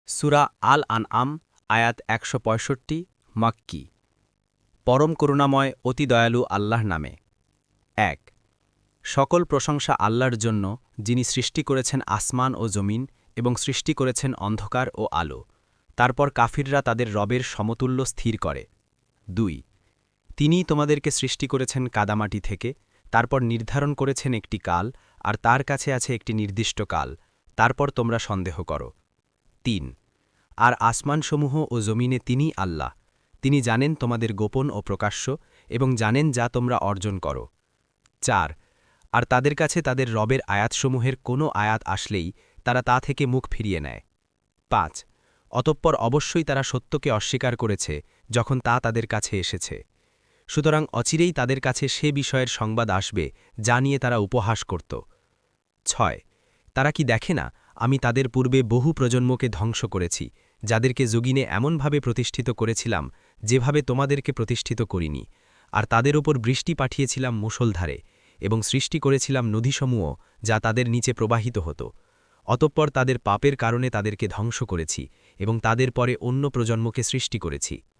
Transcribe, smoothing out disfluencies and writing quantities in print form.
সূরা আল আনআম আয়াত ১৬৫ মাক্কী। পরম করুণাময় অতি দয়ালু আল্লাহর নামে। ১। সকল প্রশংসা আল্লাহর জন্য, যিনি সৃষ্টি করেছেন আসমান ও জমিন এবং সৃষ্টি করেছেন অন্ধকার ও আলো। তারপর কাফিররা তাদের রবের সমতুল্য স্থির করে। ২। তিনিই তোমাদেরকে সৃষ্টি করেছেন কাদামাটি থেকে, তারপর নির্ধারণ করেছেন একটি কাল, আর তার কাছে আছে একটি নির্দিষ্ট কাল, তারপর তোমরা সন্দেহ করো। ৩। আর আসমানসমূহ ও জমিনে তিনিই আল্লাহ, তিনি জানেন তোমাদের গোপন ও প্রকাশ্য এবং জানেন যা তোমরা অর্জন করো। ৪। আর তাদের কাছে তাদের রবের আয়াতসমূহের কোনো আয়াত আসলেই তারা তা থেকে মুখ ফিরিয়ে নেয়। ৫। অতঃপর অবশ্যই তারা সত্যকে অস্বীকার করেছে যখন তা তাদের কাছে এসেছে। সুতরাং অচিরেই তাদের কাছে সে বিষয়ের সংবাদ আসবে যা নিয়ে তারা উপহাস করত। ৬। তারা কি দেখে না, আমি তাদের পূর্বে বহু প্রজন্মকে ধ্বংস করেছি, যাদেরকে জগিনে এমনভাবে প্রতিষ্ঠিত করেছিলাম যেভাবে তোমাদেরকে প্রতিষ্ঠিত করিনি, আর তাদের ওপর বৃষ্টি পাঠিয়েছিলাম মুষলধারে, এবং সৃষ্টি করেছিলাম নদীসমূহ যা তাদের নিচে প্রবাহিত হতো। অতঃপর তাদের পাপের কারণে তাদেরকে ধ্বংস করেছি এবং তাদের পরে অন্য প্রজন্মকে সৃষ্টি করেছি।